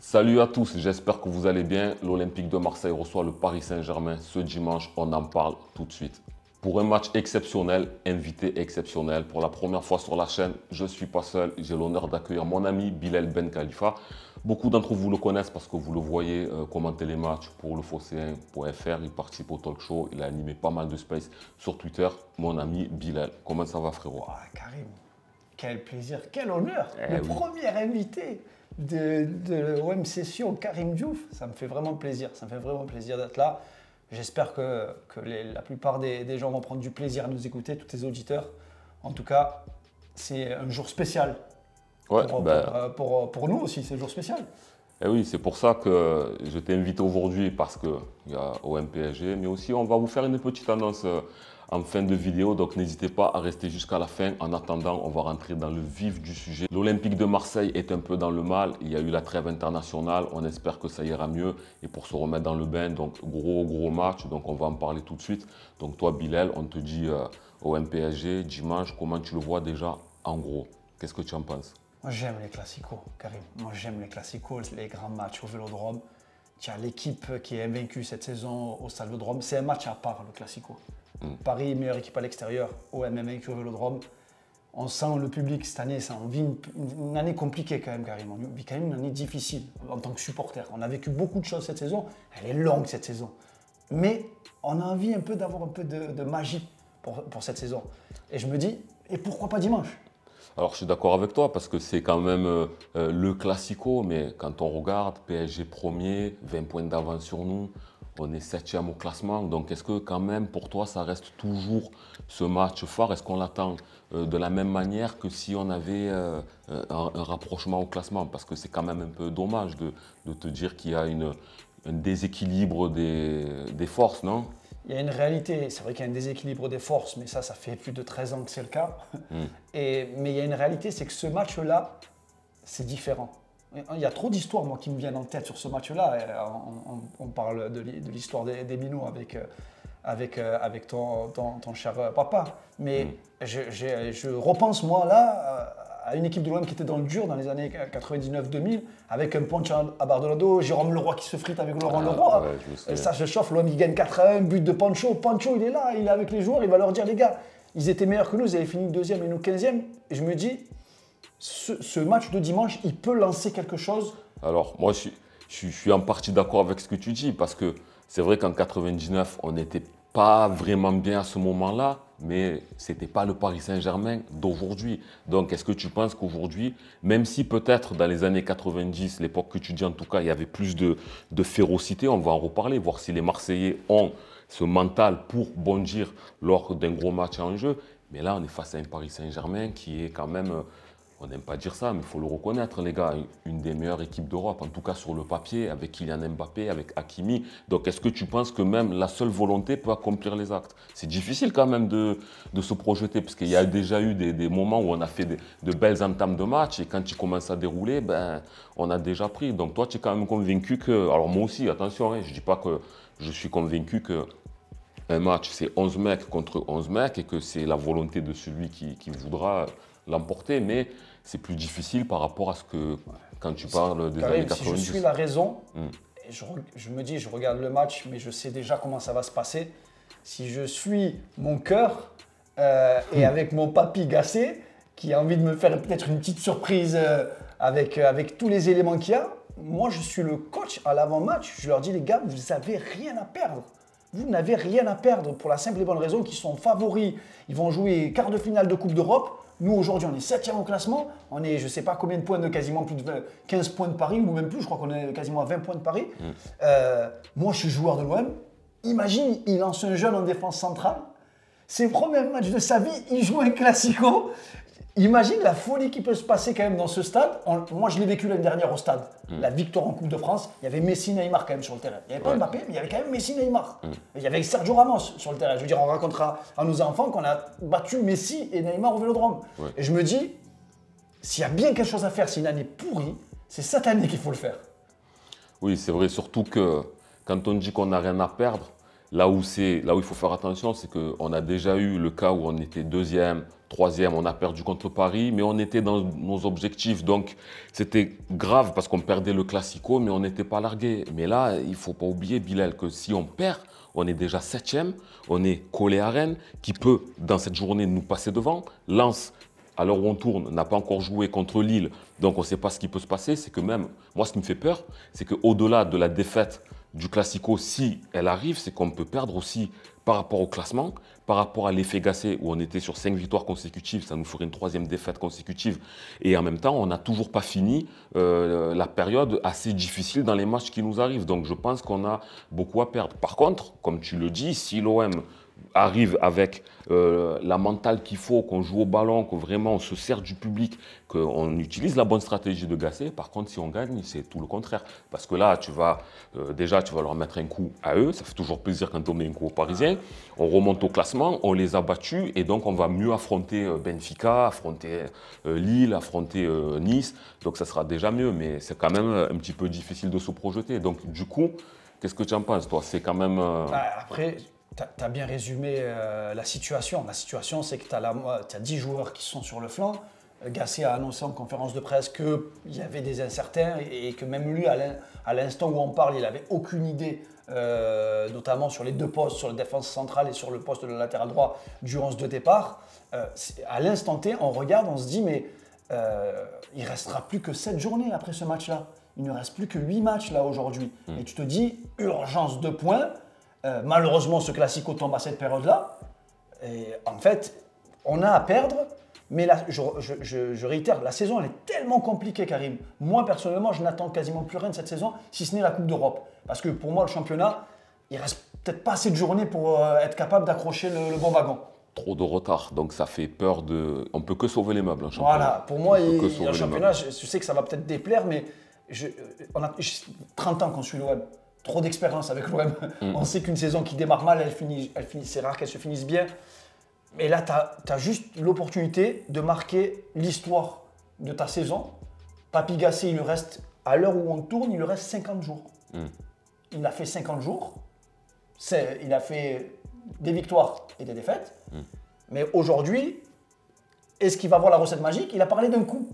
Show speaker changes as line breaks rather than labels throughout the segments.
Salut à tous, j'espère que vous allez bien. L'Olympique de Marseille reçoit le Paris Saint-Germain ce dimanche. On en parle tout de suite. Pour un match exceptionnel, invité exceptionnel. Pour la première fois sur la chaîne, je ne suis pas seul. J'ai l'honneur d'accueillir mon ami Bilal Ben Khalifa. Beaucoup d'entre vous le connaissent parce que vous le voyez commenter les matchs pour le Phocéen.fr. Il participe au talk show. Il a animé pas mal de space sur Twitter. Mon ami Bilal, comment ça va, frérot?
Oh, Karim, quel plaisir, quel honneur. Le
oui.
premier invité de l'OM Session, Karim Diouf. Ça me fait vraiment plaisir. Ça me fait vraiment plaisir d'être là. J'espère que la plupart des gens vont prendre du plaisir à nous écouter, tous les auditeurs. En tout cas, c'est un jour spécial.
Ouais,
pour nous aussi, c'est un jour spécial.
Et oui, c'est pour ça que je t'ai invité aujourd'hui parce qu'il y a OM PSG, mais aussi on va vous faire une petite annonce en fin de vidéo, donc n'hésitez pas à rester jusqu'à la fin. En attendant, on va rentrer dans le vif du sujet. L'Olympique de Marseille est un peu dans le mal, il y a eu la trêve internationale, on espère que ça ira mieux et pour se remettre dans le bain, donc gros match, donc on va en parler tout de suite. Donc toi Bilal, on te dit OM PSG, dimanche, comment tu le vois déjà en gros? Qu'est-ce que tu en penses?
Moi, j'aime les classicos, Karim. Moi, j'aime les classicos, les grands matchs au Vélodrome. Tu as l'équipe qui est invaincue cette saison au Stade Vélodrome. C'est un match à part, le classico. Paris, meilleure équipe à l'extérieur. OM invaincu au Vélodrome. On sent le public cette année. On vit une année compliquée quand même, Karim. On vit quand même une année difficile en tant que supporter. On a vécu beaucoup de choses cette saison. Elle est longue, cette saison. Mais on a envie un peu d'avoir un peu de magie pour cette saison. Et je me dis, et pourquoi pas dimanche?
Alors je suis d'accord avec toi parce que c'est quand même le classico, mais quand on regarde, PSG premier, 20 points d'avance sur nous, on est 7e au classement. Donc est-ce que quand même pour toi ça reste toujours ce match phare? Est-ce qu'on l'attend de la même manière que si on avait un rapprochement au classement? Parce que c'est quand même un peu dommage de te dire qu'il y a un déséquilibre des forces, non?
Il y a une réalité, c'est vrai qu'il y a un déséquilibre des forces, mais ça fait plus de 13 ans que c'est le cas. Mais il y a une réalité, c'est que ce match-là, c'est différent. Il y a trop d'histoires, moi, qui me viennent en tête sur ce match-là. On parle de l'histoire des Minots avec ton cher papa. Mais je repense, moi, là, à une équipe de l'OM qui était dans le dur dans les années 99-2000, avec un punch à Bardolado, Jérôme Leroy qui se frite avec Laurent Leroy.
Ouais,
Et ça se chauffe, l'OM il gagne 4-1, but de Pancho. Pancho, il est là, il est avec les joueurs, il va leur dire, les gars, ils étaient meilleurs que nous, ils avaient fini 2e et nous 15e. Et je me dis, ce match de dimanche, il peut lancer quelque chose.
Alors moi je suis en partie d'accord avec ce que tu dis parce que c'est vrai qu'en 99 on n'était pas vraiment bien à ce moment-là, mais ce n'était pas le Paris Saint-Germain d'aujourd'hui. Donc est-ce que tu penses qu'aujourd'hui, même si peut-être dans les années 90, l'époque que tu dis en tout cas, il y avait plus de férocité, on va en reparler, voir si les Marseillais ont ce mental pour bondir lors d'un gros match en jeu. Mais là on est face à un Paris Saint-Germain qui est quand même... On n'aime pas dire ça, mais il faut le reconnaître, les gars. Une des meilleures équipes d'Europe, en tout cas sur le papier, avec Kylian Mbappé, avec Hakimi. Donc, est-ce que tu penses que même la seule volonté peut accomplir les actes? C'est difficile quand même de se projeter, parce qu'il y a déjà eu des moments où on a fait de belles entames de match, et quand tu commences à dérouler, ben, on a déjà pris. Donc, toi, tu es quand même convaincu que... Alors, moi aussi, attention, hein, je ne dis pas que je suis convaincu que un match, c'est 11 mecs contre 11 mecs, et que c'est la volonté de celui qui voudra l'emporter, mais c'est plus difficile par rapport à ce que, quand tu parles des années 90.
Si je suis la raison, je me dis, je regarde le match, mais je sais déjà comment ça va se passer. Si je suis mon cœur et avec mon papy Gassé, qui a envie de me faire peut-être une petite surprise avec tous les éléments qu'il y a, moi je suis le coach à l'avant-match, je leur dis les gars, vous n'avez rien à perdre. Vous n'avez rien à perdre pour la simple et bonne raison qu'ils sont favoris. Ils vont jouer quart de finale de Coupe d'Europe. Nous, aujourd'hui, on est 7e au classement. On est, je ne sais pas combien de points, de quasiment plus de 15 points de Paris, ou même plus. Je crois qu'on est quasiment à 20 points de Paris. Moi, je suis joueur de l'OM. Imagine, il lance un jeune en défense centrale. C'est le premier match de sa vie. Il joue un classico. Imagine la folie qui peut se passer quand même dans ce stade. Moi, je l'ai vécu l'année dernière au stade. La victoire en Coupe de France, il y avait Messi, Neymar quand même sur le terrain. Il n'y avait pas Mbappé, mais il y avait quand même Messi, Neymar. Il y avait Sergio Ramos sur le terrain. Je veux dire, on racontera à nos enfants qu'on a battu Messi et Neymar au Vélodrome. Et je me dis, s'il y a bien quelque chose à faire, c'est une année pourrie, c'est cette année qu'il faut le faire.
Oui, c'est vrai, surtout que quand on dit qu'on n'a rien à perdre, là où il faut faire attention, c'est qu'on a déjà eu le cas où on était deuxième, troisième, on a perdu contre Paris, mais on était dans nos objectifs. Donc, c'était grave parce qu'on perdait le Classico, mais on n'était pas largué. Mais là, il ne faut pas oublier, Bilal, que si on perd, on est déjà septième, on est collé à Rennes, qui peut, dans cette journée, nous passer devant. Lens, à l'heure où on tourne, n'a pas encore joué contre Lille, donc on ne sait pas ce qui peut se passer. C'est que même, moi, ce qui me fait peur, c'est qu'au-delà de la défaite du Classico, si elle arrive, c'est qu'on peut perdre aussi par rapport au classement, par rapport à l'effet Gasset, où on était sur 5 victoires consécutives, ça nous ferait une troisième défaite consécutive. Et en même temps, on n'a toujours pas fini la période assez difficile dans les matchs qui nous arrivent. Donc je pense qu'on a beaucoup à perdre. Par contre, comme tu le dis, si l'OM arrive avec la mentale qu'il faut, qu'on joue au ballon, que vraiment on se sert du public, qu'on utilise la bonne stratégie de Gasset. Par contre, si on gagne, c'est tout le contraire. Parce que là, tu vas leur mettre un coup à eux. Ça fait toujours plaisir quand on met un coup aux Parisiens. On remonte au classement, on les a battus et donc on va mieux affronter Benfica, affronter Lille, affronter Nice. Donc ça sera déjà mieux, mais c'est quand même un petit peu difficile de se projeter. Donc du coup, qu'est-ce que tu en penses, toi? C'est quand même...
Après, tu as bien résumé la situation. La situation, c'est que tu as 10 joueurs qui sont sur le flanc. Gasset a annoncé en conférence de presse qu'il y avait des incertains et que même lui, à l'instant où on parle, il n'avait aucune idée, notamment sur les deux postes, sur la défense centrale et sur le poste de latéral droit du 11 de départ. À l'instant T, on regarde, on se dit, mais il ne restera plus que 7 journées après ce match-là. Il ne reste plus que 8 matchs là aujourd'hui. Et tu te dis, urgence de points. Malheureusement, ce Classico tombe à cette période-là. Et en fait, on a à perdre. Mais là, je réitère, la saison, elle est tellement compliquée, Karim. Moi, personnellement, je n'attends quasiment plus rien de cette saison, si ce n'est la Coupe d'Europe. Parce que pour moi, le championnat, il reste peut-être pas assez de journées pour être capable d'accrocher le bon wagon.
Trop de retard, donc ça fait peur de... On ne peut que sauver les meubles, un championnat.
Voilà, pour moi, le championnat, je sais que ça va peut-être déplaire, mais on a 30 ans qu'on suit l'OM. Trop d'expérience avec l'OM. On sait qu'une saison qui démarre mal, c'est rare qu'elle se finisse bien. Mais là, tu as juste l'opportunité de marquer l'histoire de ta saison. Papy Gasset, il lui reste, à l'heure où on tourne, il lui reste 50 jours. Il a fait 50 jours. Il a fait des victoires et des défaites. Mais aujourd'hui, est-ce qu'il va voir la recette magique? Il a parlé d'un coup.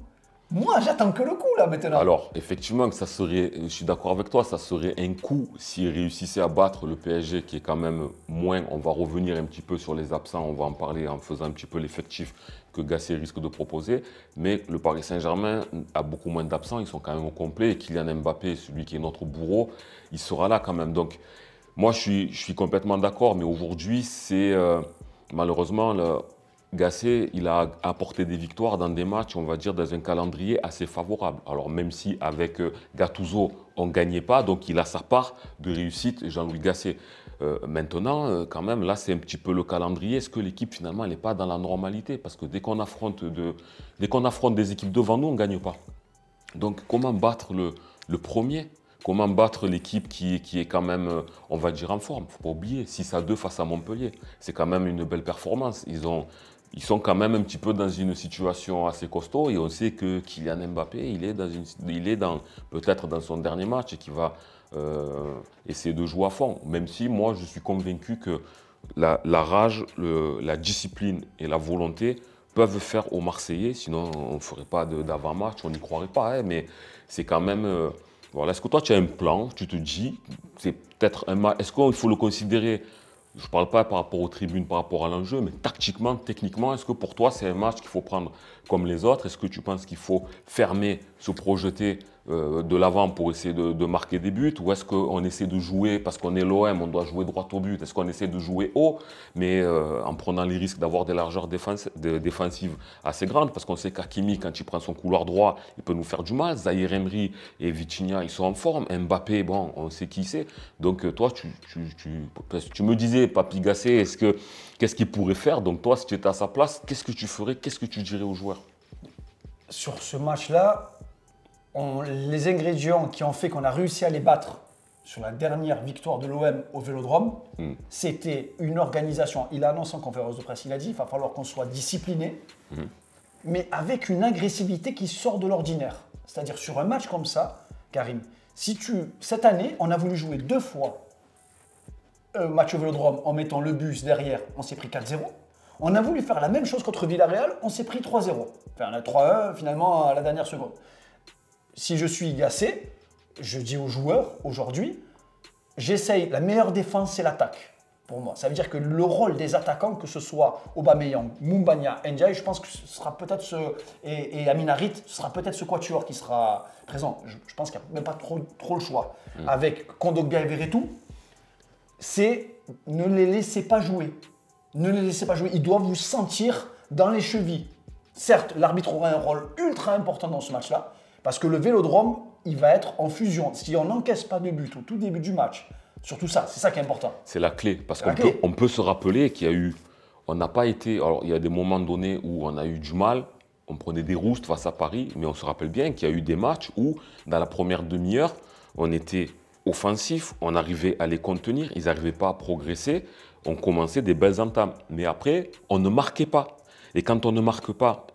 Moi, j'attends que le coup, là, maintenant.
Alors, effectivement, ça serait, je suis d'accord avec toi, ça serait un coup s'il réussissait à battre le PSG, qui est quand même moins. On va revenir un petit peu sur les absents, on va en parler en faisant un petit peu l'effectif que Gasset risque de proposer. Mais le Paris Saint-Germain a beaucoup moins d'absents, ils sont quand même au complet. Et Kylian Mbappé, celui qui est notre bourreau, il sera là quand même. Donc, moi, je suis complètement d'accord, mais aujourd'hui, c'est malheureusement... Gasset, il a apporté des victoires dans des matchs, on va dire, dans un calendrier assez favorable. Alors même si avec Gattuso, on ne gagnait pas, donc il a sa part de réussite, Jean-Louis Gasset. Maintenant, quand même, là, c'est un petit peu le calendrier. Est-ce que l'équipe, finalement, elle n'est pas dans la normalité? Parce que dès qu'on affronte des équipes devant nous, on ne gagne pas. Donc, comment battre le premier? Comment battre l'équipe qui est quand même, on va dire, en forme? Il ne faut pas oublier, 6-2 face à Montpellier. C'est quand même une belle performance. Ils sont quand même un petit peu dans une situation assez costaud et on sait que Kylian Mbappé, il est peut-être dans son dernier match et qu'il va essayer de jouer à fond. Même si moi, je suis convaincu que la rage, la discipline et la volonté peuvent faire aux Marseillais. Sinon, on ne ferait pas d'avant-match, on n'y croirait pas. Hein, mais c'est quand même... voilà. Est-ce que toi, tu as un plan? Tu te dis, c'est peut-être un match... Est-ce qu'il faut le considérer... Je ne parle pas par rapport aux tribunes, par rapport à l'enjeu, mais tactiquement, techniquement, est-ce que pour toi, c'est un match qu'il faut prendre comme les autres? Est-ce que tu penses qu'il faut fermer, se projeter de l'avant pour essayer de marquer des buts? Ou est-ce qu'on essaie de jouer, parce qu'on est l'OM, on doit jouer droit au but? Est-ce qu'on essaie de jouer haut, mais en prenant les risques d'avoir des largeurs défensives assez grandes? Parce qu'on sait qu'Hakimi, quand il prend son couloir droit, il peut nous faire du mal. Zahir Emery et Vitinha, ils sont en forme. Mbappé, bon, on sait qui c'est. Donc toi, tu me disais, Papy Gasset, qu'est-ce qu'il pourrait faire? Donc toi, si tu étais à sa place, qu'est-ce que tu ferais? Qu'est-ce que tu dirais aux joueurs?
Sur ce match-là, les ingrédients qui ont fait qu'on a réussi à les battre sur la dernière victoire de l'OM au Vélodrome, c'était une organisation. Il a annoncé en conférence de presse, il a dit qu'il va falloir qu'on soit discipliné, mais avec une agressivité qui sort de l'ordinaire. C'est-à-dire sur un match comme ça, Karim, cette année, on a voulu jouer 2 fois. match au Vélodrome en mettant le bus derrière, on s'est pris 4-0. On a voulu faire la même chose contre Villarreal, on s'est pris 3-0. Enfin, on a 3-1 finalement à la dernière seconde. Si je suis Gassé, je dis aux joueurs aujourd'hui, j'essaye, la meilleure défense c'est l'attaque pour moi. Ça veut dire que le rôle des attaquants, que ce soit Aubameyang, Moumbagna, Ndiaye, je pense que ce sera peut-être et Amin Harit, ce sera peut-être ce quatuor qui sera présent. Je pense qu'il n'y a même pas trop le choix. Avec Kondogbia et Verretou, c'est ne les laissez pas jouer. Ne les laissez pas jouer. Ils doivent vous sentir dans les chevilles. Certes, l'arbitre aura un rôle ultra important dans ce match-là, parce que le Vélodrome, il va être en fusion. Si on n'encaisse pas de but au tout début du match, surtout ça, c'est ça qui est important.
C'est la clé, parce qu'on peut se rappeler qu'il y a eu, on n'a pas été, alors il y a des moments donnés où on a eu du mal, on prenait des roustes face à Paris, mais on se rappelle bien qu'il y a eu des matchs où, dans la première demi-heure, on était offensif, on arrivait à les contenir, ils n'arrivaient pas à progresser, on commençait des belles entames. Mais après, on ne marquait pas. Et quand on ne marque pas,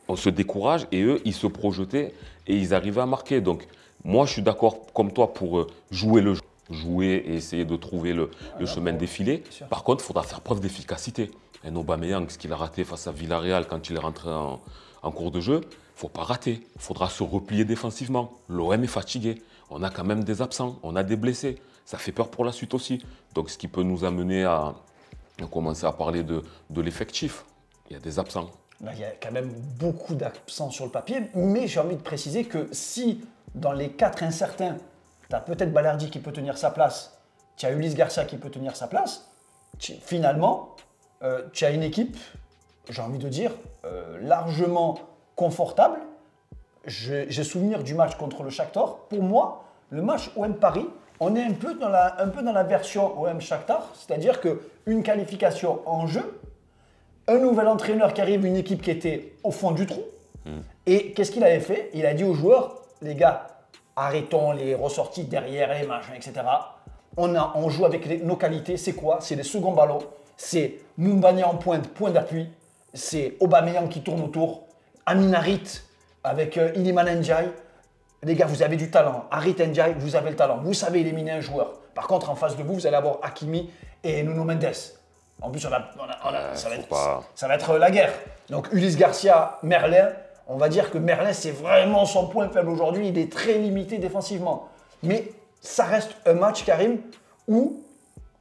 on se décourage et eux, ils se projetaient et ils arrivaient à marquer. Donc, moi, je suis d'accord comme toi pour jouer le jeu, jouer et essayer de trouver le chemin défilé. Par contre, il faudra faire preuve d'efficacité. Et Aubameyang, ce qu'il a raté face à Villarreal quand il est rentré en cours de jeu, il ne faut pas rater. Il faudra se replier défensivement. L'OM est fatigué. On a quand même des absents, on a des blessés. Ça fait peur pour la suite aussi. Donc, ce qui peut nous amener à commencer à parler de l'effectif. Il y a des absents.
Là, il y a quand même beaucoup d'absents sur le papier, mais j'ai envie de préciser que si, dans les 4 incertains, tu as peut-être Balerdi qui peut tenir sa place, tu as Ulysse Garcia qui peut tenir sa place, finalement, tu as une équipe, j'ai envie de dire, largement confortable. J'ai souvenir du match contre le Shakhtar. Pour moi, le match OM-Paris, on est un peu dans la version OM-Shakhtar, c'est-à-dire qu'une qualification en jeu, un nouvel entraîneur qui arrive, une équipe qui était au fond du trou. Et qu'est-ce qu'il avait fait? Il a dit aux joueurs, les gars, arrêtons les ressorties derrière, les machins, etc. On joue avec nos qualités. C'est quoi? C'est les seconds ballons. C'est Moumbagna en pointe, point d'appui. C'est Aubameyang qui tourne autour. Amin Harit avec Iliman Ndiaye. Les gars, vous avez du talent. Harit Ndiaye, vous avez le talent. Vous savez éliminer un joueur. Par contre, en face de vous, vous allez avoir Hakimi et Nuno Mendes. En plus, ça va être la guerre. Donc, Ulysse Garcia, Merlin, on va dire que Merlin, c'est vraiment son point faible aujourd'hui. Il est très limité défensivement. Mais ça reste un match, Karim, où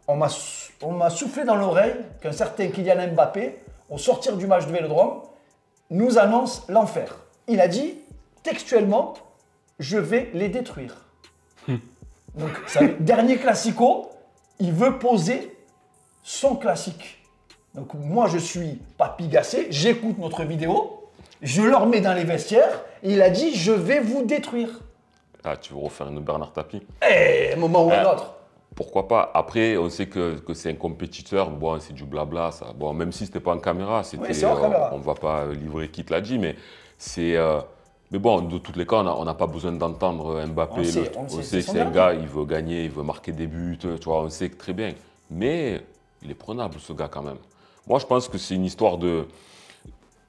on m'a soufflé dans l'oreille qu'un certain Kylian Mbappé, au sortir du match de Vélodrome, nous annonce l'enfer. Il a dit, textuellement, je vais les détruire. Donc, dernier classico, il veut poser son classique. Donc moi je suis Papy Gassé, j'écoute notre vidéo, je leur mets dans les vestiaires, et il a dit je vais vous détruire.
Ah, tu veux refaire une Bernard Tapie?
Un moment ou un autre.
Pourquoi pas? Après, on sait que c'est un compétiteur, bon, c'est du blabla, ça. Bon, même si c'était pas en caméra, on ne va pas livrer qui te l'a dit, mais c'est... mais bon, de tous les cas, on n'a pas besoin d'entendre Mbappé. On sait que c'est un gars, il veut gagner, il veut marquer des buts, tu vois, on sait très bien. Mais il est prenable, ce gars, quand même. Moi, je pense que c'est une histoire de...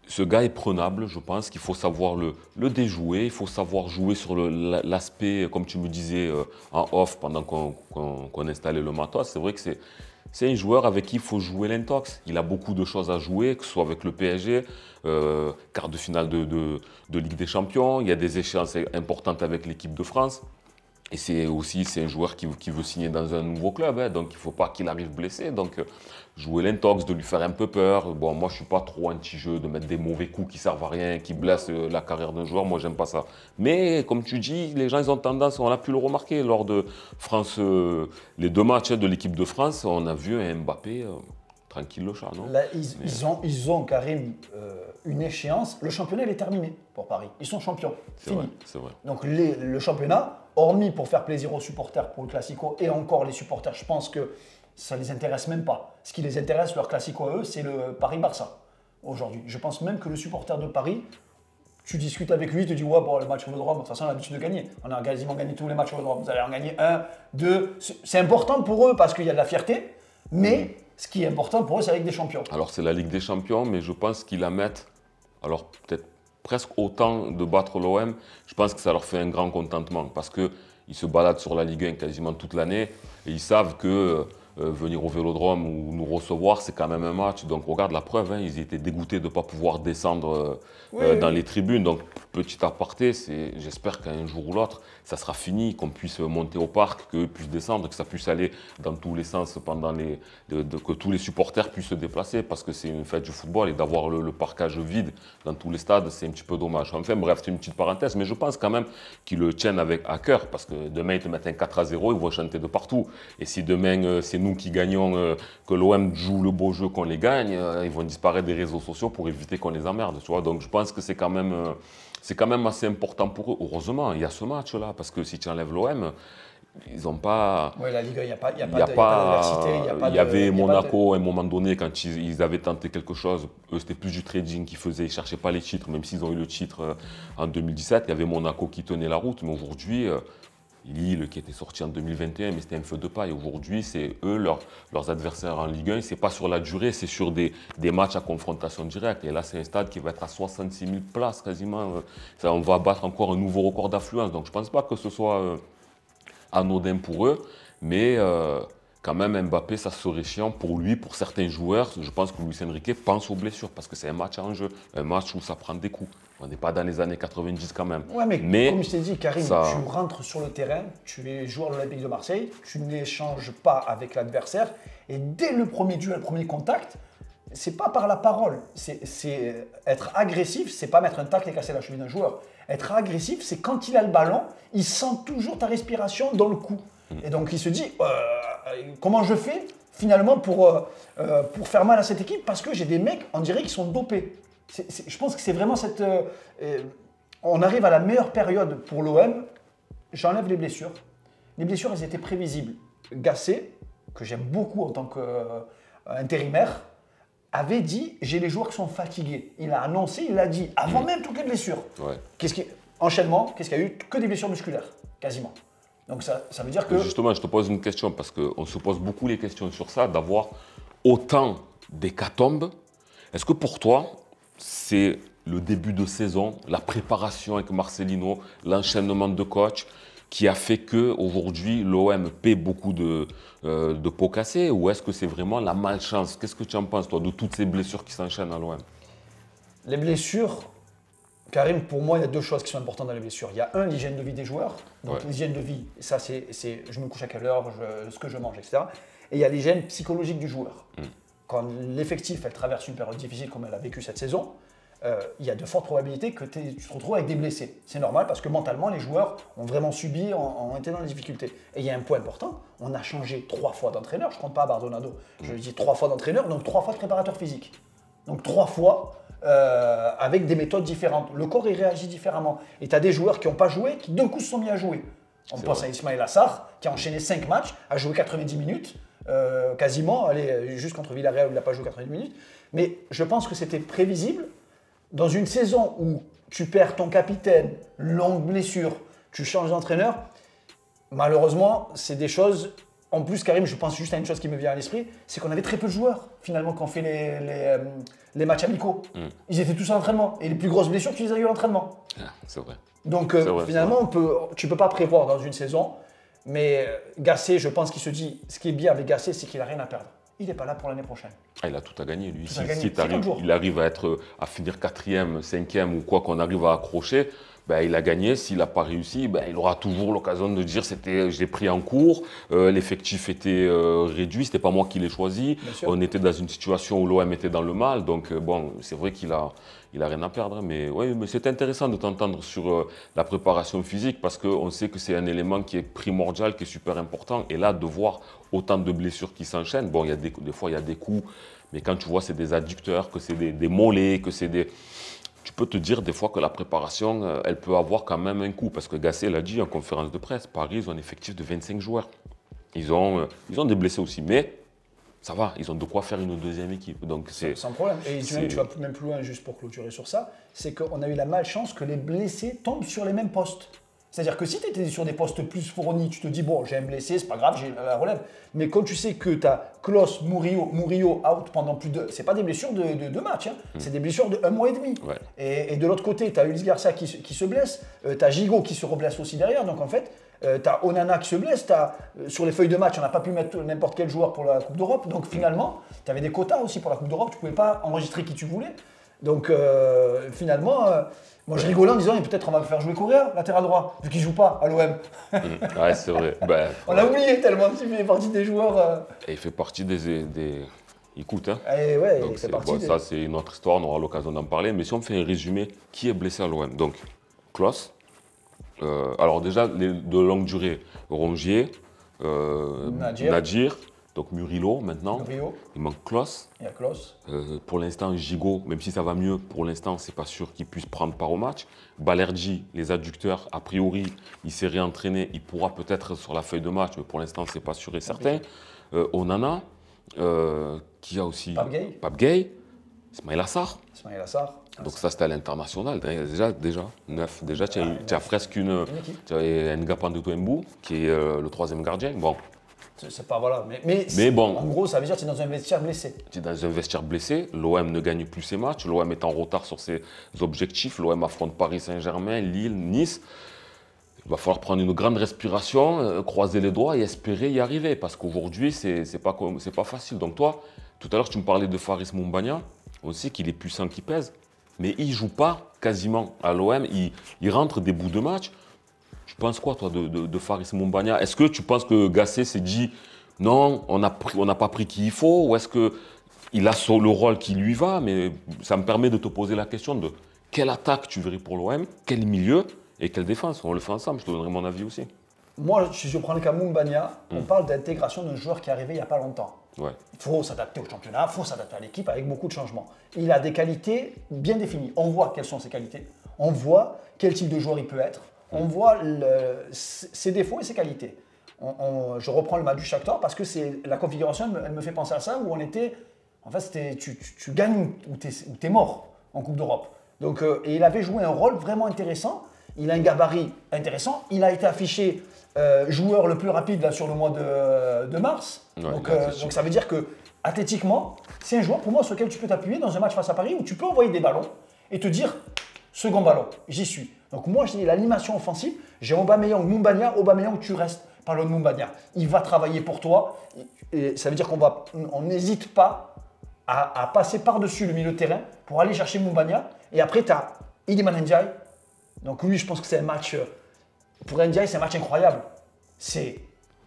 Ce gars est prenable, je pense qu'il faut savoir le déjouer, il faut savoir jouer sur l'aspect, comme tu me disais, en off, pendant qu'on installait le matos. C'est vrai que c'est un joueur avec qui il faut jouer l'intox. Il a beaucoup de choses à jouer, que ce soit avec le PSG, quart de finale de Ligue des Champions, il y a des échéances importantes avec l'équipe de France. Et c'est un joueur qui veut signer dans un nouveau club, hein, donc il ne faut pas qu'il arrive blessé. Donc jouer l'intox, de lui faire un peu peur. Bon, moi je ne suis pas trop anti-jeu, de mettre des mauvais coups qui ne servent à rien, qui blessent la carrière d'un joueur, moi j'aime pas ça. Mais comme tu dis, les gens ils ont tendance, on a pu le remarquer lors de France, les 2 matchs de l'équipe de France, on a vu un Mbappé tranquille le chat, non?
Là, ils ont Karim, une échéance. Le championnat il est terminé pour Paris. Ils sont champions, fini.
C'est vrai.
Donc le championnat, hormis pour faire plaisir aux supporters pour le Classico, et encore les supporters, je pense que ça ne les intéresse même pas. Ce qui les intéresse, leur Classico à eux, c'est le Paris-Barça aujourd'hui. Je pense même que le supporter de Paris, tu discutes avec lui, tu dis ouais, bon, le match au Vélodrome, de toute façon on a l'habitude de gagner. On a quasiment gagné tous les matchs au Vélodrome. Vous allez en gagner 1, 2. C'est important pour eux parce qu'il y a de la fierté, mais ce qui est important pour eux, c'est la Ligue des Champions.
Alors c'est la Ligue des Champions, mais je pense qu'ils la mettent, alors peut-être presque autant de battre l'OM, je pense que ça leur fait un grand contentement parce qu'ils se baladent sur la Ligue 1 quasiment toute l'année et ils savent que venir au Vélodrome ou nous recevoir, c'est quand même un match. Donc regarde la preuve, hein, ils étaient dégoûtés de ne pas pouvoir descendre dans les tribunes. Donc petit aparté, j'espère qu'un jour ou l'autre, ça sera fini, qu'on puisse monter au parc, qu'eux puissent descendre, que ça puisse aller dans tous les sens, que tous les supporters puissent se déplacer, parce que c'est une fête du football et d'avoir le parquage vide dans tous les stades, c'est un petit peu dommage. Enfin bref, c'est une petite parenthèse, mais je pense quand même qu'ils le tiennent à cœur, parce que demain ils te mettent un 4-0, ils vont chanter de partout. Et si demain c'est nous qui gagnons, que l'OM joue le beau jeu, qu'on les gagne, ils vont disparaître des réseaux sociaux pour éviter qu'on les emmerde. Tu vois. Donc je pense que c'est quand même assez important pour eux. Heureusement, il y a ce match-là, parce que si tu enlèves l'OM, ils n'ont pas.
Oui, la Ligue 1, il n'y a pas d'adversité.
Il y avait Monaco à un moment donné, quand ils avaient tenté quelque chose, eux c'était plus du trading qu'ils faisaient, ils ne cherchaient pas les titres, même s'ils ont eu le titre en 2017. Il y avait Monaco qui tenait la route, mais aujourd'hui, Lille qui était sorti en 2021, mais c'était un feu de paille. Aujourd'hui, c'est eux, leurs adversaires en Ligue 1, c'est pas sur la durée, c'est sur des matchs à confrontation directe. Et là, c'est un stade qui va être à 66 000 places quasiment. On va battre encore un nouveau record d'affluence. Donc je ne pense pas que ce soit anodin pour eux, mais quand même Mbappé, ça serait chiant pour lui, pour certains joueurs. Je pense que Luis Enrique pense aux blessures, parce que c'est un match en jeu, un match où ça prend des coups. On n'est pas dans les années 90 quand même.
Ouais, mais comme je t'ai dit, Karim, tu rentres sur le terrain, tu es joueur de l'Olympique de Marseille, tu n'échanges pas avec l'adversaire, et dès le premier duel, le premier contact, c'est pas par la parole, c'est être agressif, c'est pas mettre un tacle et casser la cheville d'un joueur. Être agressif, c'est quand il a le ballon, il sent toujours ta respiration dans le cou. Et donc il se dit, comment je fais finalement pour faire mal à cette équipe, parce que j'ai des mecs, on dirait qu'ils sont dopés. Je pense que c'est vraiment cette... on arrive à la meilleure période pour l'OM, j'enlève les blessures. Les blessures, elles étaient prévisibles. Gasset, que j'aime beaucoup en tant qu'intérimaire, avait dit, j'ai les joueurs qui sont fatigués. Il a annoncé, il l'a dit, avant même toutes les blessures.
Ouais.
Enchaînement, qu'est-ce qu'il y a eu? Que des blessures musculaires, quasiment. Donc ça veut dire que...
Justement, je te pose une question, parce qu'on se pose beaucoup les questions sur ça, d'avoir autant d'hécatombes. Est-ce que pour toi, c'est le début de saison, la préparation avec Marcelino, l'enchaînement de coach, qui a fait qu'aujourd'hui, l'OM paie beaucoup de pots cassés, ou est-ce que c'est vraiment la malchance? Qu'est-ce que tu en penses, toi, de toutes ces blessures qui s'enchaînent à l'OM?
Les blessures, Karim, pour moi, il y a deux choses qui sont importantes dans les blessures. Il y a l'hygiène de vie des joueurs. Donc l'hygiène de vie, ça c'est je me couche à quelle heure, ce que je mange, etc. Et il y a l'hygiène psychologique du joueur. Quand l'effectif traverse une période difficile comme elle a vécu cette saison, il y a de fortes probabilités que tu te retrouves avec des blessés. C'est normal parce que mentalement, les joueurs ont vraiment subi, ont été dans les difficultés. Et il y a un point important, on a changé 3 fois d'entraîneur, je ne compte pas Bardonado, je dis 3 fois d'entraîneur, donc 3 fois de préparateur physique. Donc 3 fois avec des méthodes différentes. Le corps, il réagit différemment. Et tu as des joueurs qui n'ont pas joué, qui d'un coup se sont mis à jouer. On pense à Ismaïla Sarr, qui a enchaîné 5 matchs, a joué 90 minutes, quasiment, juste contre Villarreal où il n'a pas joué 90 minutes. Mais je pense que c'était prévisible. Dans une saison où tu perds ton capitaine, longue blessure, tu changes d'entraîneur, malheureusement, c'est des choses... En plus, Karim, je pense juste à une chose qui me vient à l'esprit, c'est qu'on avait très peu de joueurs, finalement, qui ont fait les matchs amicaux. Ils étaient tous à l'entraînement. Et les plus grosses blessures, tu les as eues à l'entraînement.
C'est vrai.
Donc, finalement, tu ne peux pas prévoir dans une saison. Mais Gasset, je pense qu'il se dit, ce qui est bien avec Gasset, c'est qu'il n'a rien à perdre. Il n'est pas là pour l'année prochaine.
Il a tout à gagner, lui.
Si
il arrive à finir 4e, 5e ou quoi qu'on arrive à accrocher, ben, il a gagné. S'il n'a pas réussi, ben, il aura toujours l'occasion de dire je l'ai pris en cours, l'effectif était réduit, ce n'était pas moi qui l'ai choisi. On était dans une situation où l'OM était dans le mal. Donc, bon, c'est vrai qu'il a rien à perdre. Mais, ouais, mais c'est intéressant de t'entendre sur la préparation physique parce qu'on sait que c'est un élément qui est primordial, qui est super important. Et là, de voir autant de blessures qui s'enchaînent, bon, des fois, il y a des coups, mais quand tu vois c'est des adducteurs, que c'est des mollets, que c'est des... Tu peux te dire des fois que la préparation, elle peut avoir quand même un coût. Parce que Gasset l'a dit en conférence de presse, Paris, ils ont un effectif de 25 joueurs. Ils ont des blessés aussi, mais ça va, ils ont de quoi faire une deuxième équipe. Donc
sans problème. Et tu vas même plus loin, juste pour clôturer sur ça, c'est qu'on a eu la malchance que les blessés tombent sur les mêmes postes. C'est-à-dire que si tu étais sur des postes plus fournis, tu te dis, bon, j'ai un blessé, c'est pas grave, j'ai la relève. Mais quand tu sais que tu as Klose, Murillo out pendant plus de... C'est pas des blessures de match, hein. C'est des blessures de 1 mois et demi.
Ouais.
Et de l'autre côté, tu as Ulysse Garcia qui se blesse, tu as Gigot qui se reblesse aussi derrière. Donc en fait, T'as Onana qui se blesse, sur les feuilles de match, on n'a pas pu mettre n'importe quel joueur pour la Coupe d'Europe. Donc finalement, tu avais des quotas aussi pour la Coupe d'Europe, tu ne pouvais pas enregistrer qui tu voulais. Donc finalement, moi je rigolais en disant peut-être on va faire jouer Correa, latéral droit, vu qu'il ne joue pas à l'OM.
Ouais, c'est vrai. Ben,
on l'a oublié tellement il fait partie des joueurs.
Et il fait partie des... Il coûte, hein.
Et ouais,
donc
il fait partie
ça, c'est une autre histoire, on aura l'occasion d'en parler. Mais si on fait un résumé, qui est blessé à l'OM? Donc, Klose. Alors déjà, de longue durée, Rongier, Nadir, donc Murillo maintenant.
Murillo.
Il manque Klose.
Il y a Klose.
Pour l'instant, Gigot, même si ça va mieux, pour l'instant, c'est pas sûr qu'il puisse prendre part au match. Balerdi, les adducteurs, a priori, il s'est réentraîné, il pourra peut-être sur la feuille de match, mais pour l'instant, c'est pas sûr et certain. Onana, qui a aussi Pape Gueye, Ismaïla Sarr. Donc ça, c'était à l'international. Déjà 9. Déjà, tu as presque une... Tu as Ngapandu Touembou, qui est le troisième gardien. Bon.
C'est pas, voilà. Mais bon, en gros, ça veut dire que tu es dans un vestiaire blessé.
Tu es dans un vestiaire blessé. L'OM ne gagne plus ses matchs. L'OM est en retard sur ses objectifs. L'OM affronte Paris Saint-Germain, Lille, Nice. Il va falloir prendre une grande respiration, croiser les doigts et espérer y arriver. Parce qu'aujourd'hui, c'est pas facile. Donc toi, tout à l'heure, tu me parlais de Faris Moumbagna. On sait qu'il est puissant, qu'il pèse. Mais il ne joue pas quasiment à l'OM. Il rentre des bouts de match. Tu penses quoi, toi, de Faris Moumbagna? Est-ce que tu penses que Gasset s'est dit non, on n'a pas pris qui il faut? Ou est-ce qu'il a le rôle qui lui va? Mais ça me permet de te poser la question de quelle attaque tu verrais pour l'OM, quel milieu et quelle défense. On le fait ensemble, je te donnerai mon avis aussi.
Moi, si je prends le cas Moumbagna, on parle d'intégration d'un joueur qui est arrivé il n'y a pas longtemps.
Ouais.
Il faut s'adapter au championnat, il faut s'adapter à l'équipe avec beaucoup de changements. Il a des qualités bien définies. On voit quelles sont ses qualités. On voit quel type de joueur il peut être. On voit ses défauts et ses qualités. Je reprends le match du Shakhtar parce que la configuration, elle me fait penser à ça, où on était... En fait, tu gagnes ou t'es mort en Coupe d'Europe. Donc, et il avait joué un rôle vraiment intéressant. Il a un gabarit intéressant. Il a été affiché joueur le plus rapide là, sur le mois de mars. Ouais, donc ça veut dire que athlétiquement, c'est un joueur pour moi sur lequel tu peux t'appuyer dans un match face à Paris où tu peux envoyer des ballons et te dire second ballon, j'y suis. Donc moi, j'ai l'animation offensive. J'ai Aubameyang, Moumbagna, Aubameyang, tu restes. Parle de Moumbagna. Il va travailler pour toi. Et ça veut dire qu'on n'hésite pas à passer par-dessus le milieu de terrain pour aller chercher Moumbagna. Et après, tu as Iliman Ndiaye. Donc lui, je pense que c'est un match... Pour Ndiaye, c'est un match incroyable. C'est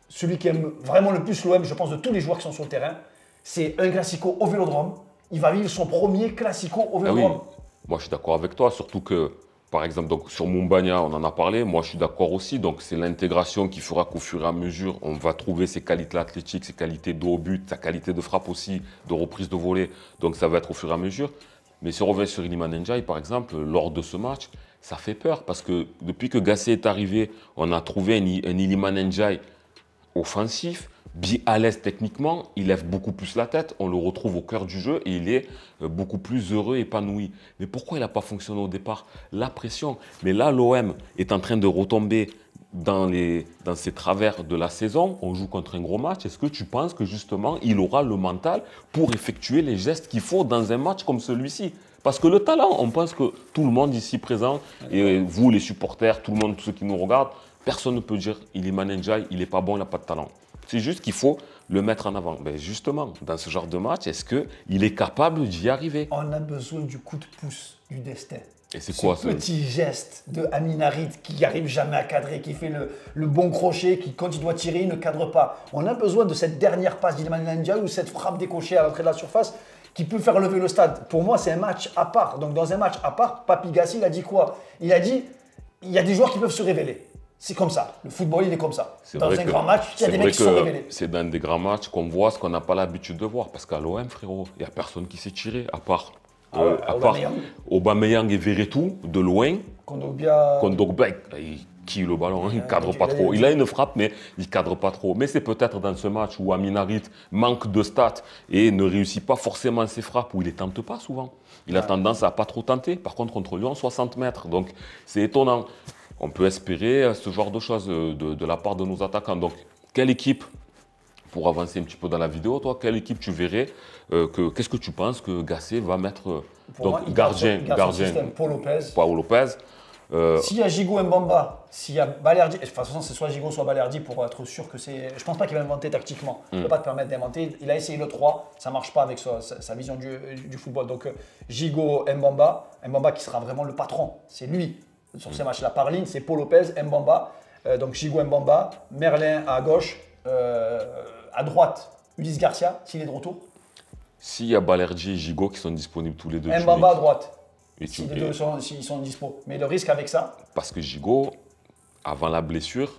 celui qui aime vraiment le plus l'OM, je pense, de tous les joueurs qui sont sur le terrain. C'est un classico au Vélodrome. Il va vivre son premier classico au Vélodrome.
Ah oui. Moi, je suis d'accord avec toi, surtout que, par exemple, donc, sur Moumbagna, on en a parlé. Moi, je suis d'accord aussi. Donc, c'est l'intégration qui fera qu'au fur et à mesure, on va trouver ses qualités athlétiques, ses qualités de haut but, sa qualité de frappe aussi, de reprise de volée. Donc, ça va être au fur et à mesure. Mais si on revient sur Iliman Ndiaye, par exemple, lors de ce match, ça fait peur parce que depuis que Gasset est arrivé, on a trouvé un Iliman Ndiaye offensif, bien à l'aise techniquement, il lève beaucoup plus la tête, on le retrouve au cœur du jeu et il est beaucoup plus heureux, épanoui. Mais pourquoi il n'a pas fonctionné au départ? La pression. Mais là, l'OM est en train de retomber dans ces travers de la saison. On joue contre un gros match. Est-ce que tu penses que justement, il aura le mental pour effectuer les gestes qu'il faut dans un match comme celui-ci? Parce que le talent, on pense que tout le monde ici présent, et vous les supporters, tout le monde, tous ceux qui nous regardent, personne ne peut dire Iliman Ndiaye, il n'est pas bon, il n'a pas de talent. C'est juste qu'il faut le mettre en avant. Ben justement, dans ce genre de match, est-ce qu'il est capable d'y arriver?
On a besoin du coup de pouce du destin.
Et c'est quoi
ce petit geste de Amin Harit qui n'arrive jamais à cadrer, qui fait le bon crochet, qui quand il doit tirer, il ne cadre pas. On a besoin de cette dernière passe d'Iliman Ndiaye ou cette frappe décochée à l'entrée de la surface qui peut faire lever le stade. Pour moi, c'est un match à part. Donc dans un match à part, Papi Gassi, il a dit quoi? Il a dit, il y a des joueurs qui peuvent se révéler. C'est comme ça. Le football, il est comme ça. Dans un grand match, il y a des mecs qui sont révélés.
C'est dans des grands matchs qu'on voit ce qu'on n'a pas l'habitude de voir. Parce qu'à l'OM, frérot, il n'y a personne qui s'est tiré, à part Aubameyang et Verretou, de loin. Kondogbia, qui le ballon, il ne cadre pas trop. Il a une frappe, mais il ne cadre pas trop. Mais c'est peut-être dans ce match où Amin Harit manque de stats et ne réussit pas forcément ses frappes, où il ne tente pas souvent. Il a tendance à ne pas trop tenter. Par contre, contre Lyon, 60 mètres. Donc, c'est étonnant. On peut espérer ce genre de choses de la part de nos attaquants. Donc, quelle équipe, pour avancer un petit peu dans la vidéo, toi, quelle équipe tu verrais qu'est-ce que tu penses que Gasset va mettre
pour moi,
gardien,
Paul Lopez.
Paul Lopez,
S'il y a Gigot Mbamba, s'il y a Balerdi, de toute façon c'est soit Gigot soit Balerdi pour être sûr que c'est. Je pense pas qu'il va inventer tactiquement. Il ne peut pas te permettre d'inventer. Il a essayé le 3, ça ne marche pas avec sa vision du football. Donc Gigot Mbamba, Mbamba qui sera vraiment le patron, c'est lui sur ces matchs-là. Par ligne, c'est Paul Lopez, Mbamba. Donc Gigot Mbamba, Merlin à gauche, à droite, Ulysse Garcia, s'il est de retour.
S'il y a Balerdi et Gigot qui sont disponibles tous les deux.
Mbamba à droite.
Et
Si les deux s'ils sont dispo. Mais le risque avec ça.
Parce que Gigot, avant la blessure,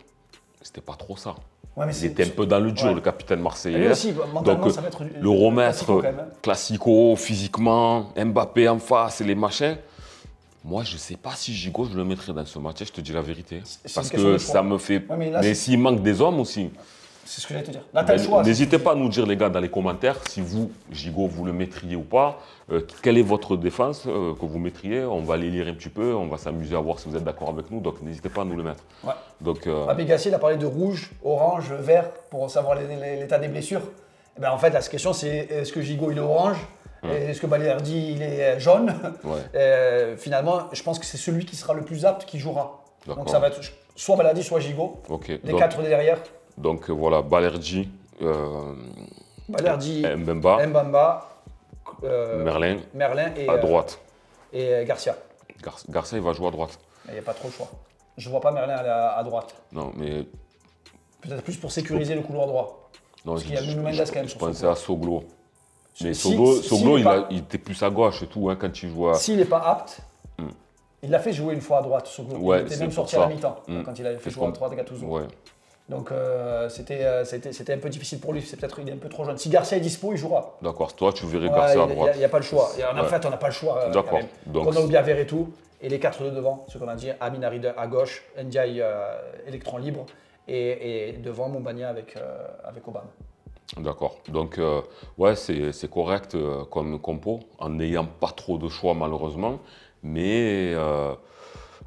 c'était pas trop ça.
Ouais, mais
il était un peu dans le dur, le capitaine marseillais.
Lui aussi, mentalement,
donc,
ça va être
le remettre
classico,
physiquement, Mbappé en face et les machins. Moi, je ne sais pas si Gigot, je le mettrais dans ce match, je te dis la vérité. Parce que ça me fait.
Ouais,
mais s'il manque des hommes aussi.
C'est ce que j'allais te dire. Là, tu as le choix.
N'hésitez pas à nous dire, les gars, dans les commentaires, si vous, Gigot, vous le mettriez ou pas. Quelle est votre défense que vous mettriez? On va les lire un petit peu, on va s'amuser à voir si vous êtes d'accord avec nous. Donc, n'hésitez pas à nous le mettre.
Ouais.
Donc,
Gassier, il a parlé de rouge, orange, vert pour savoir l'état des blessures. Et ben, en fait, la question, c'est est-ce que Gigot, il est orange? Est-ce que Balerdi, il est jaune? Finalement, je pense que c'est celui qui sera le plus apte qui jouera. Donc, ça va être soit Balerdi, soit Gigot. Les 4 derrière.
Donc voilà, Balerdi,
Mbamba, Merlin et,
à droite.
Et Garcia.
Garcia, il va jouer à droite.
Il n'y a pas trop le choix. Je ne vois pas Merlin à droite.
Non, mais.
Peut-être plus pour sécuriser le couloir droit.
Non,
parce qu'il y a Nuno Mendes quand même.
Je pensais à Soglo. Mais Soglo, il était plus à gauche et tout hein, quand il jouait.
S'il n'est pas apte, il l'a fait jouer une fois à droite, Soglo.
Ouais,
il était même sorti à la mi-temps quand il avait fait jouer à droite à Gattuso.
Ouais.
Donc c'était un peu difficile pour lui, c'est peut-être il est un peu trop jeune. Si Garcia est dispo, il jouera.
D'accord, toi tu verrais Garcia à droite.
Il n'y a pas le choix. En fait, on n'a pas le choix.
D'accord.
Kondogbia Verretou et les 4 de devant, ce qu'on a dit, Amin Haridou à gauche, Ndiaye électron libre et devant Mombagna avec Obama.
D'accord. Donc ouais, c'est correct comme compo, en n'ayant pas trop de choix malheureusement, mais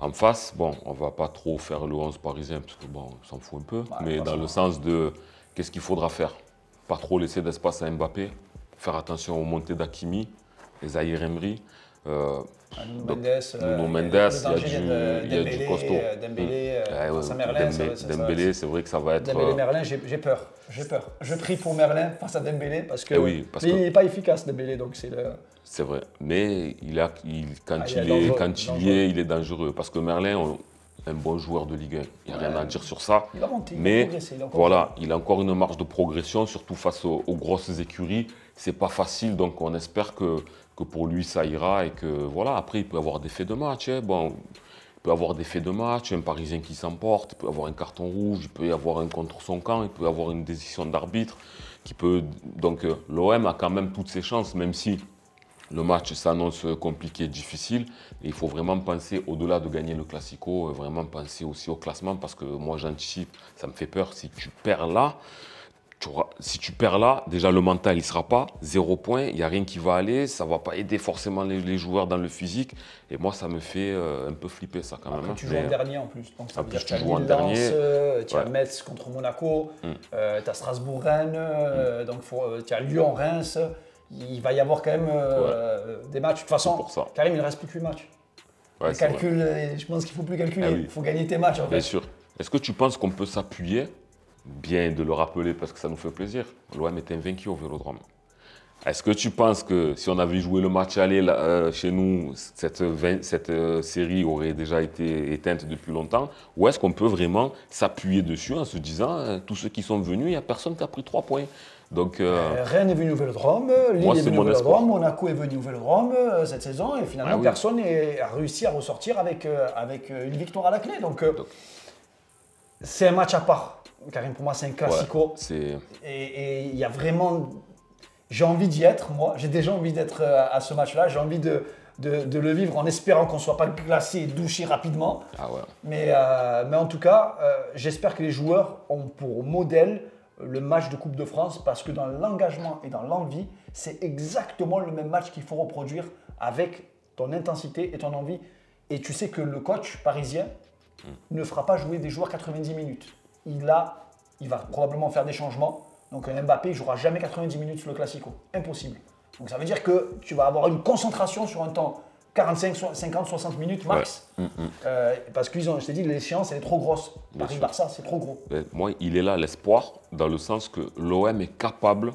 en face, bon, on ne va pas trop faire le 11 parisien, parce que bon, on s'en fout un peu, mais dans le sens de qu'est-ce qu'il faudra faire. Pas trop laisser d'espace à Mbappé, faire attention aux montées d'Hakimi, les Zahir Emery.
Nuno
Mendes, il y a du costaud.
Dembélé,
c'est vrai que ça va être.
Dembélé, Merlin, j'ai peur. Je prie pour Merlin face à Dembélé parce que
il
n'est pas efficace, Dembélé, donc c'est le.
C'est vrai, mais quand il est dangereux. Parce que Merlin, un bon joueur de Ligue 1, il n'y a rien à dire sur ça.
Il va monter,
mais voilà, il a encore une marge de progression, surtout face aux grosses écuries. C'est pas facile, donc on espère que pour lui ça ira et que voilà. Après, il peut avoir des faits de match. Hein. Bon, il peut avoir des faits de match, un Parisien qui s'emporte, il peut avoir un carton rouge, il peut y avoir un contre son camp, il peut y avoir une décision d'arbitre qui peut. Donc l'OM a quand même toutes ses chances, même si le match s'annonce compliqué, difficile. Et il faut vraiment penser, au-delà de gagner le Classico, vraiment penser aussi au classement parce que moi j'anticipe, ça me fait peur. Si tu perds là, déjà le mental il ne sera pas, 0 point, il n'y a rien qui va aller, ça ne va pas aider forcément les joueurs dans le physique. Et moi ça me fait un peu flipper ça quand même.
Après, tu joues en dernier en plus. Donc, ça veut dire
tu joues en dernier.
Tu as Metz contre Monaco, tu as Strasbourg-Rennes, donc tu as Lyon-Reims. Il va y avoir quand même des matchs. De toute façon, Karim, il ne reste plus que 8 matchs. Ouais, je pense qu'il ne faut plus calculer. Il faut gagner tes matchs. En fait.
Bien sûr. Est-ce que tu penses qu'on peut s'appuyer, bien de le rappeler parce que ça nous fait plaisir, l'OM est invaincu au Vélodrome. Est-ce que tu penses que si on avait joué le match aller chez nous, cette série aurait déjà été éteinte depuis longtemps? Ou est-ce qu'on peut vraiment s'appuyer dessus en se disant, tous ceux qui sont venus, il n'y a personne qui a pris 3 points? Donc,
Rennes est venu au Vélodrome, Lille est venu au Vélodrome, Monaco est venu au Vélodrome cette saison et finalement personne n'a réussi à ressortir avec une victoire à la clé. Donc c'est un match à part. Karim, pour moi, c'est un classico. Et il y a vraiment. J'ai envie d'y être, moi. J'ai déjà envie d'être à ce match-là. J'ai envie de le vivre en espérant qu'on ne soit pas glacé et douché rapidement.
Ah ouais.
Mais en tout cas, j'espère que les joueurs ont pour modèle le match de Coupe de France parce que dans l'engagement et dans l'envie, c'est exactement le même match qu'il faut reproduire avec ton intensité et ton envie. Et tu sais que le coach parisien ne fera pas jouer des joueurs 90 minutes. Il va probablement faire des changements. Donc un Mbappé ne jouera jamais 90 minutes sur le Classico. Impossible. Donc ça veut dire que tu vas avoir une concentration sur un temps 45, 50, 60 minutes max.
Ouais.
Parce que je t'ai dit, l'échéance, elle est trop grosse. Paris-Barça, c'est trop gros.
Moi, il est là l'espoir, dans le sens que l'OM est capable,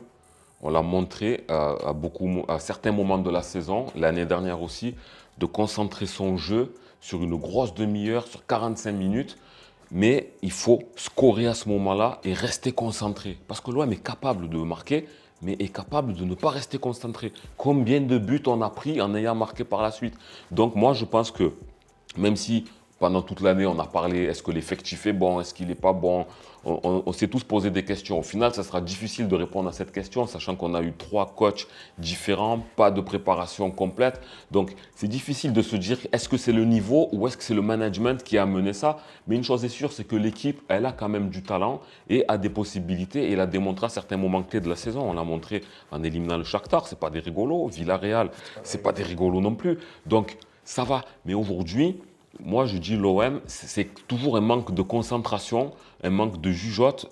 on l'a montré à certains moments de la saison, l'année dernière aussi, de concentrer son jeu sur une grosse demi-heure, sur 45 minutes. Mais il faut scorer à ce moment-là et rester concentré. Parce que l'OM est capable de marquer, mais est capable de ne pas rester concentré. Combien de buts on a pris en ayant marqué par la suite? Donc moi, je pense que même si pendant toute l'année, on a parlé, est-ce que l'effectif est bon, est-ce qu'il n'est pas bon, on s'est tous posé des questions. Au final, ça sera difficile de répondre à cette question, sachant qu'on a eu 3 coachs différents, pas de préparation complète. Donc, c'est difficile de se dire, est-ce que c'est le niveau ou est-ce que c'est le management qui a amené ça? Mais une chose est sûre, c'est que l'équipe, elle a quand même du talent et a des possibilités. Et elle a démontré à certains moments clés de la saison. On l'a montré en éliminant le Shakhtar, ce n'est pas des rigolos. Villarreal, ce n'est pas des rigolos non plus. Donc, ça va. Mais aujourd'hui, moi, je dis l'OM, c'est toujours un manque de concentration, un manque de jugeote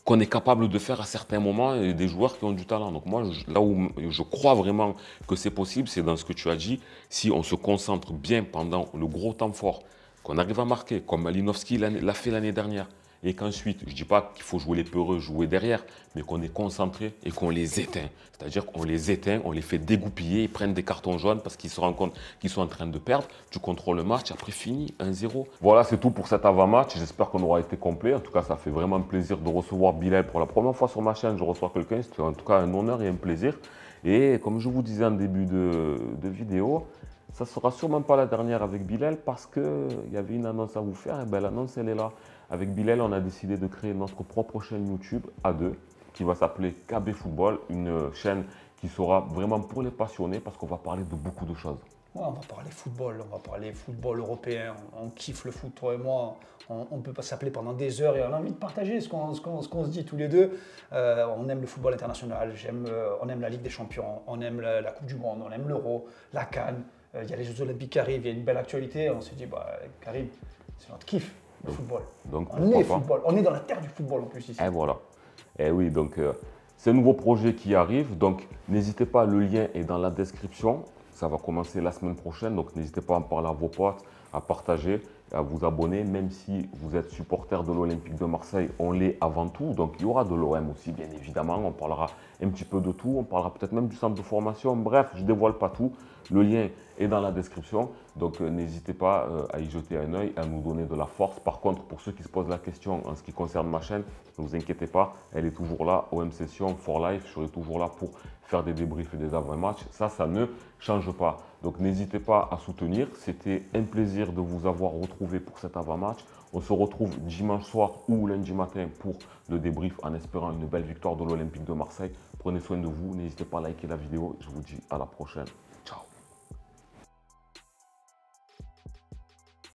qu'on est capable de faire à certains moments et des joueurs qui ont du talent. Donc moi, là où je crois vraiment que c'est possible, c'est dans ce que tu as dit, si on se concentre bien pendant le gros temps fort, qu'on arrive à marquer, comme Malinowski l'a fait l'année dernière, et qu'ensuite, je ne dis pas qu'il faut jouer les peureux, jouer derrière, mais qu'on est concentré et qu'on les éteint. C'est-à-dire qu'on les éteint, on les fait dégoupiller, ils prennent des cartons jaunes parce qu'ils se rendent compte qu'ils sont en train de perdre. Tu contrôles le match, après fini, 1-0. Voilà, c'est tout pour cet avant-match. J'espère qu'on aura été complet. En tout cas, ça fait vraiment plaisir de recevoir Bilal pour la première fois sur ma chaîne. Je reçois quelqu'un, c'était en tout cas un honneur et un plaisir. Et comme je vous disais en début de vidéo, ça ne sera sûrement pas la dernière avec Bilal parce qu'il y avait une annonce à vous faire. Et bien, l'annonce, elle est là. Avec Bilal, on a décidé de créer notre propre chaîne YouTube à deux qui va s'appeler KB Football, une chaîne qui sera vraiment pour les passionnés parce qu'on va parler de beaucoup de choses.
Ouais, on va parler football, on va parler football européen, on kiffe le foot, toi et moi, on peut pas s'appeler pendant des heures et on a envie de partager ce qu'on se dit tous les deux. On aime le football international, on aime la Ligue des Champions, on aime la Coupe du Monde, on aime l'Euro, la CAN, il y a les Jeux Olympiques qui arrivent, il y a une belle actualité, on s'est dit, bah, Karim, c'est notre kiff. Le football.
Donc,
on est football. On est dans la terre du football en plus ici.
Et voilà. Et oui, donc c'est un nouveau projet qui arrive. Donc n'hésitez pas, le lien est dans la description. Ça va commencer la semaine prochaine. Donc n'hésitez pas à en parler à vos potes, à partager, à vous abonner. Même si vous êtes supporter de l'Olympique de Marseille, on l'est avant tout. Donc il y aura de l'OM aussi, bien évidemment. On parlera un petit peu de tout. On parlera peut-être même du centre de formation. Bref, je ne dévoile pas tout. Le lien est dans la description. Donc n'hésitez pas à y jeter un œil, à nous donner de la force. Par contre, pour ceux qui se posent la question en ce qui concerne ma chaîne, ne vous inquiétez pas, elle est toujours là, OM Session, for Life. Je serai toujours là pour faire des débriefs et des avant-matchs. Ça ne change pas. Donc n'hésitez pas à soutenir. C'était un plaisir de vous avoir retrouvé pour cet avant-match. On se retrouve dimanche soir ou lundi matin pour le débrief en espérant une belle victoire de l'Olympique de Marseille. Prenez soin de vous. N'hésitez pas à liker la vidéo. Je vous dis à la prochaine.